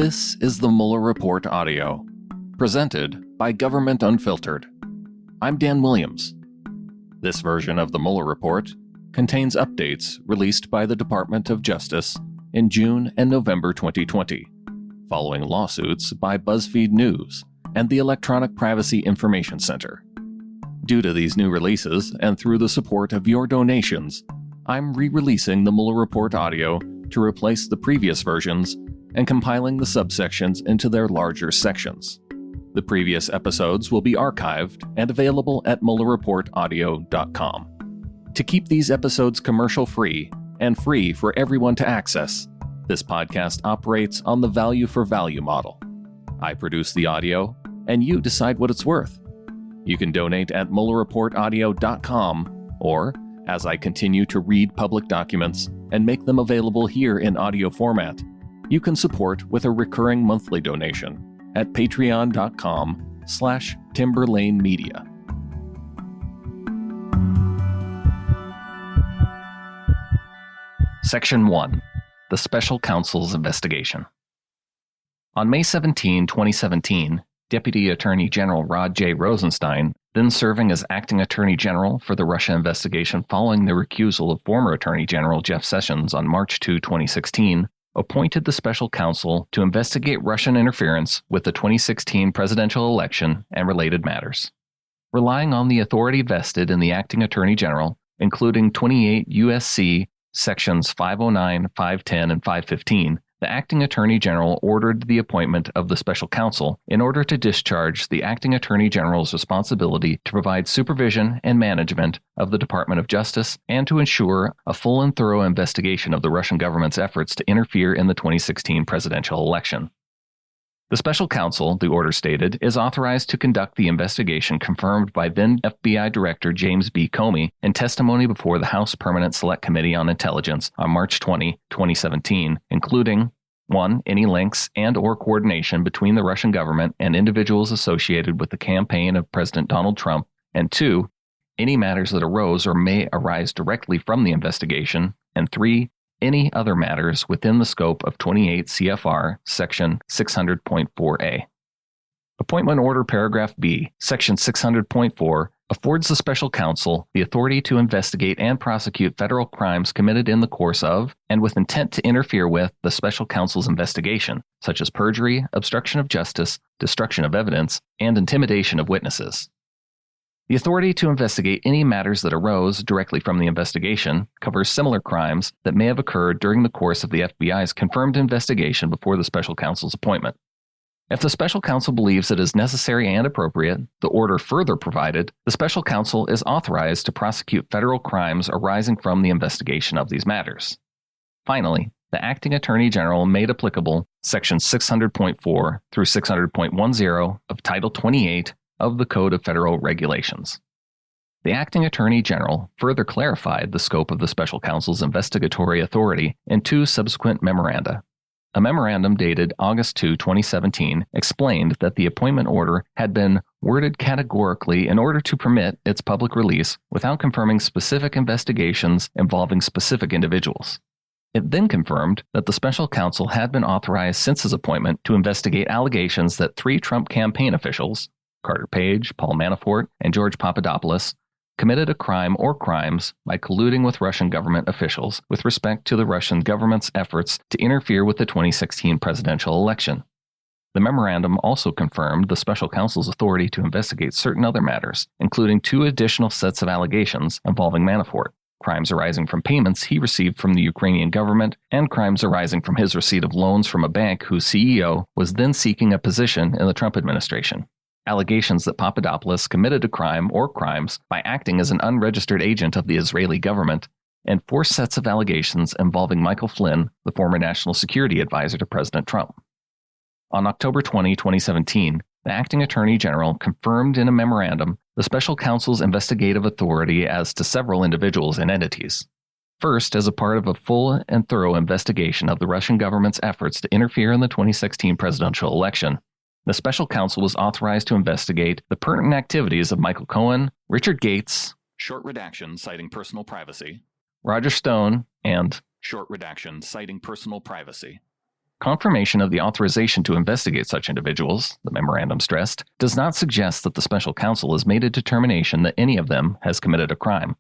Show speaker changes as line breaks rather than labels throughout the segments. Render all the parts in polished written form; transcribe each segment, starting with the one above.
This is the Mueller Report audio, presented by Government Unfiltered. I'm Dan Williams. This version of the Mueller Report contains updates released by the Department of Justice in June and November 2020, following lawsuits by BuzzFeed News and the Electronic Privacy Information Center. Due to these new releases and through the support of your donations, I'm re-releasing the Mueller Report audio to replace the previous versions and compiling the subsections into their larger sections. The previous episodes will be archived and available at MuellerReportAudio.com. To keep these episodes commercial-free and free for everyone to access, this podcast operates on the value-for-value model. I produce the audio, and you decide what it's worth. You can donate at MuellerReportAudio.com, or, as I continue to read public documents and make them available here in audio format, you can support with a recurring monthly donation at patreon.com/TimberlaneMedia. Section 1. The Special Counsel's Investigation. On May 17, 2017, Deputy Attorney General Rod J. Rosenstein, then serving as Acting Attorney General for the Russia investigation following the recusal of former Attorney General Jeff Sessions on March 2, 2016, appointed the Special Counsel to investigate Russian interference with the 2016 presidential election and related matters. Relying on the authority vested in the Acting Attorney General, including 28 U.S.C. Sections 509, 510, and 515, the Acting Attorney General ordered the appointment of the Special Counsel in order to discharge the Acting Attorney General's responsibility to provide supervision and management of the Department of Justice and to ensure a full and thorough investigation of the Russian government's efforts to interfere in the 2016 presidential election. The Special Counsel, the order stated, is authorized to conduct the investigation confirmed by then FBI Director James B. Comey in testimony before the House Permanent Select Committee on Intelligence on March 20, 2017, including 1. Any links and or coordination between the Russian government and individuals associated with the campaign of President Donald Trump, and 2. Any matters that arose or may arise directly from the investigation, and 3. Any other matters within the scope of 28 CFR Section 600.4a. Appointment Order Paragraph B, Section 600.4, affords the Special Counsel the authority to investigate and prosecute federal crimes committed in the course of, and with intent to interfere with, the Special Counsel's investigation, such as perjury, obstruction of justice, destruction of evidence, and intimidation of witnesses. The authority to investigate any matters that arose directly from the investigation covers similar crimes that may have occurred during the course of the FBI's confirmed investigation before the Special Counsel's appointment. If the Special Counsel believes it is necessary and appropriate, the order further provided, the Special Counsel is authorized to prosecute federal crimes arising from the investigation of these matters. Finally, the Acting Attorney General made applicable Sections 600.4 through 600.10 of Title 28 of the Code of Federal Regulations. The Acting Attorney General further clarified the scope of the Special Counsel's investigatory authority in 2 subsequent memoranda. A memorandum dated August 2, 2017, explained that the appointment order had been worded categorically in order to permit its public release without confirming specific investigations involving specific individuals. It then confirmed that the Special Counsel had been authorized since his appointment to investigate allegations that 3 Trump campaign officials, Carter Page, Paul Manafort, and George Papadopoulos, committed a crime or crimes by colluding with Russian government officials with respect to the Russian government's efforts to interfere with the 2016 presidential election. The memorandum also confirmed the Special Counsel's authority to investigate certain other matters, including 2 additional sets of allegations involving Manafort, crimes arising from payments he received from the Ukrainian government, and crimes arising from his receipt of loans from a bank whose CEO was then seeking a position in the Trump administration. Allegations that Papadopoulos committed a crime or crimes by acting as an unregistered agent of the Israeli government, and 4 sets of allegations involving Michael Flynn, the former National Security Advisor to President Trump. On October 20, 2017, the Acting Attorney General confirmed in a memorandum the Special Counsel's investigative authority as to several individuals and entities. First, as a part of a full and thorough investigation of the Russian government's efforts to interfere in the 2016 presidential election, the Special Counsel was authorized to investigate the pertinent activities of Michael Cohen, Richard Gates, short redaction citing personal privacy, Roger Stone, and short redaction citing personal privacy, Confirmation of the authorization to investigate such individuals, the memorandum stressed, does not suggest that the special counsel has made a determination that any of them has committed a crime.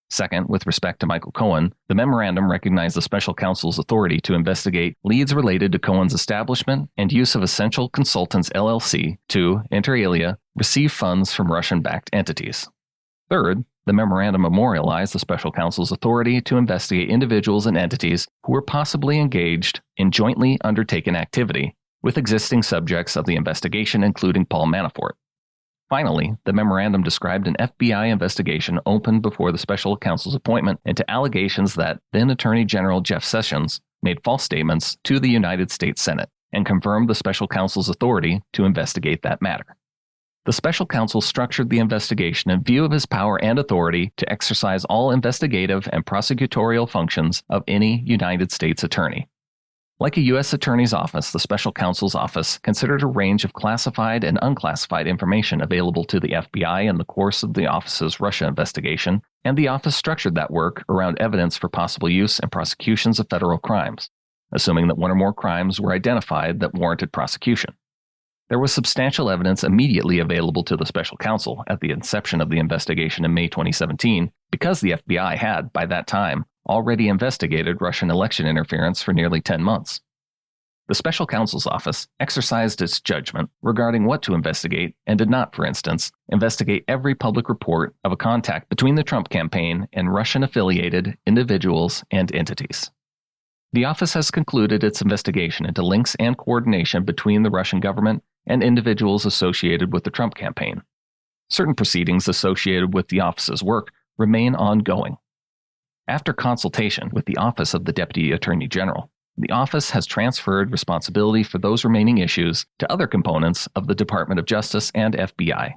Second, with respect to Michael Cohen, the memorandum recognized the special counsel's authority to investigate leads related to Cohen's establishment and use of Essential Consultants LLC to, inter alia, receive funds from Russian-backed entities. Third, the memorandum memorialized the special counsel's authority to investigate individuals and entities who were possibly engaged in jointly undertaken activity with existing subjects of the investigation, including Paul Manafort. Finally, the memorandum described an FBI investigation opened before the special counsel's appointment into allegations that then Attorney General Jeff Sessions made false statements to the United States Senate and confirmed the special counsel's authority to investigate that matter. The special counsel structured the investigation in view of his power and authority to exercise all investigative and prosecutorial functions of any United States attorney. Like a U.S. Attorney's Office, the special counsel's office considered a range of classified and unclassified information available to the FBI in the course of the office's Russia investigation, and the office structured that work around evidence for possible use in prosecutions of federal crimes, assuming that one or more crimes were identified that warranted prosecution. There was substantial evidence immediately available to the special counsel at the inception of the investigation in May 2017 because the FBI had, by that time, already investigated Russian election interference for nearly 10 months. The special counsel's office exercised its judgment regarding what to investigate and did not, for instance, investigate every public report of a contact between the Trump campaign and Russian-affiliated individuals and entities. The office has concluded its investigation into links and coordination between the Russian government and individuals associated with the Trump campaign. Certain proceedings associated with the office's work remain ongoing. After consultation with the Office of the Deputy Attorney General, the office has transferred responsibility for those remaining issues to other components of the Department of Justice and FBI.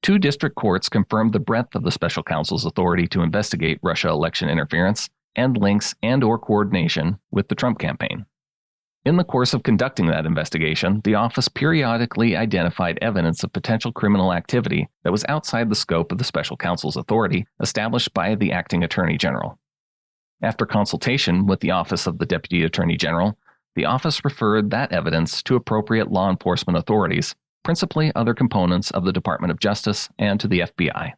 2 district courts confirmed the breadth of the special counsel's authority to investigate Russia election interference and links and/or coordination with the Trump campaign. In the course of conducting that investigation, the office periodically identified evidence of potential criminal activity that was outside the scope of the special counsel's authority established by the acting attorney general. After consultation with the Office of the Deputy Attorney General, the office referred that evidence to appropriate law enforcement authorities, principally other components of the Department of Justice and to the FBI.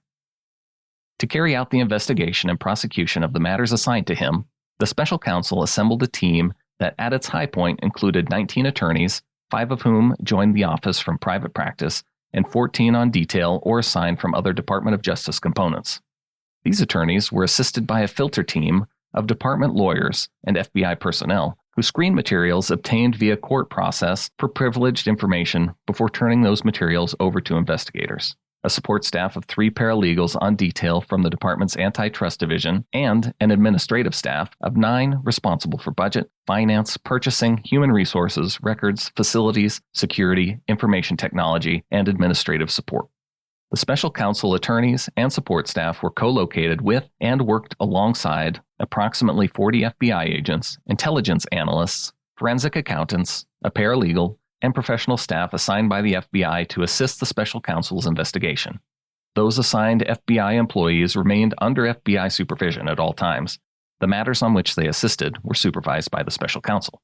To carry out the investigation and prosecution of the matters assigned to him, the special counsel assembled a team that at its high point included 19 attorneys, 5 of whom joined the office from private practice, and 14 on detail or assigned from other Department of Justice components. These attorneys were assisted by a filter team of department lawyers and FBI personnel who screened materials obtained via court process for privileged information before turning those materials over to investigators. A support staff of 3 paralegals on detail from the department's antitrust division, and an administrative staff of 9 responsible for budget, finance, purchasing, human resources, records, facilities, security, information technology, and administrative support. The special counsel attorneys and support staff were co-located with and worked alongside approximately 40 FBI agents, intelligence analysts, forensic accountants, a paralegal, and professional staff assigned by the FBI to assist the special counsel's investigation. Those assigned FBI employees remained under FBI supervision at all times. The matters on which they assisted were supervised by the special counsel.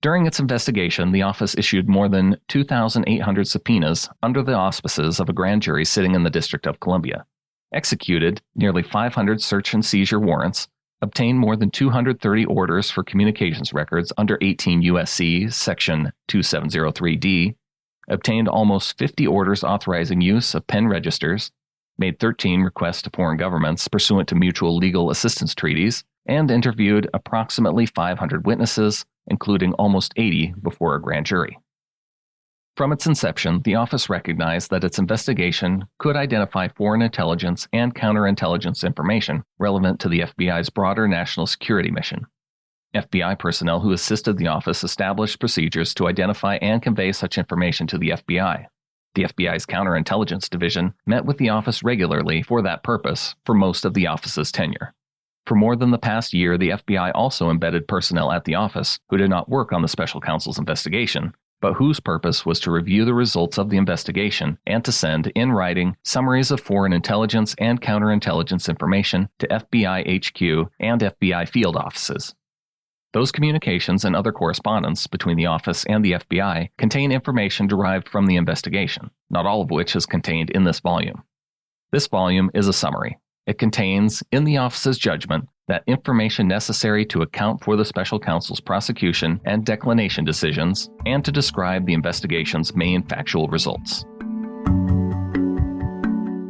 During its investigation, the office issued more than 2,800 subpoenas under the auspices of a grand jury sitting in the District of Columbia, executed nearly 500 search and seizure warrants, obtained more than 230 orders for communications records under 18 U.S.C. Section 2703D, obtained almost 50 orders authorizing use of pen registers, made 13 requests to foreign governments pursuant to mutual legal assistance treaties, and interviewed approximately 500 witnesses, including almost 80 before a grand jury. From its inception, the office recognized that its investigation could identify foreign intelligence and counterintelligence information relevant to the FBI's broader national security mission. FBI personnel who assisted the office established procedures to identify and convey such information to the FBI. The FBI's counterintelligence division met with the office regularly for that purpose for most of the office's tenure. For more than the past year, the FBI also embedded personnel at the office who did not work on the special counsel's investigation, but whose purpose was to review the results of the investigation and to send, in writing, summaries of foreign intelligence and counterintelligence information to FBI HQ and FBI field offices. Those communications and other correspondence between the office and the FBI contain information derived from the investigation, not all of which is contained in this volume. This volume is a summary. It contains, in the office's judgment, that information necessary to account for the special counsel's prosecution and declination decisions and to describe the investigation's main factual results.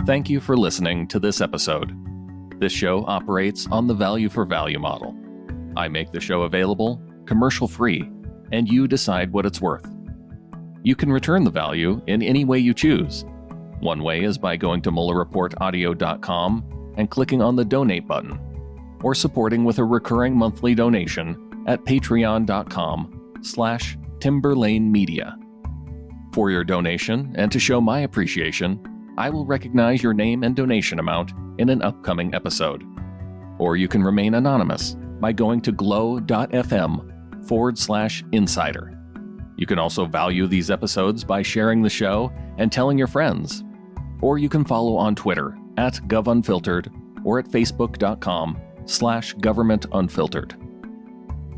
Thank you for listening to this episode. This show operates on the value for value model. I make the show available, commercial-free, and you decide what it's worth. You can return the value in any way you choose. One way is by going to MuellerReportAudio.com and clicking on the Donate button, or supporting with a recurring monthly donation at patreon.com/TimberlaneMedia. For your donation and to show my appreciation, I will recognize your name and donation amount in an upcoming episode. Or you can remain anonymous by going to glow.fm/insider. You can also value these episodes by sharing the show and telling your friends. Or you can follow on Twitter @GovUnfiltered or at facebook.com/governmentunfiltered.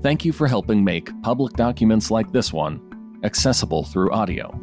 Thank you for helping make public documents like this one accessible through audio.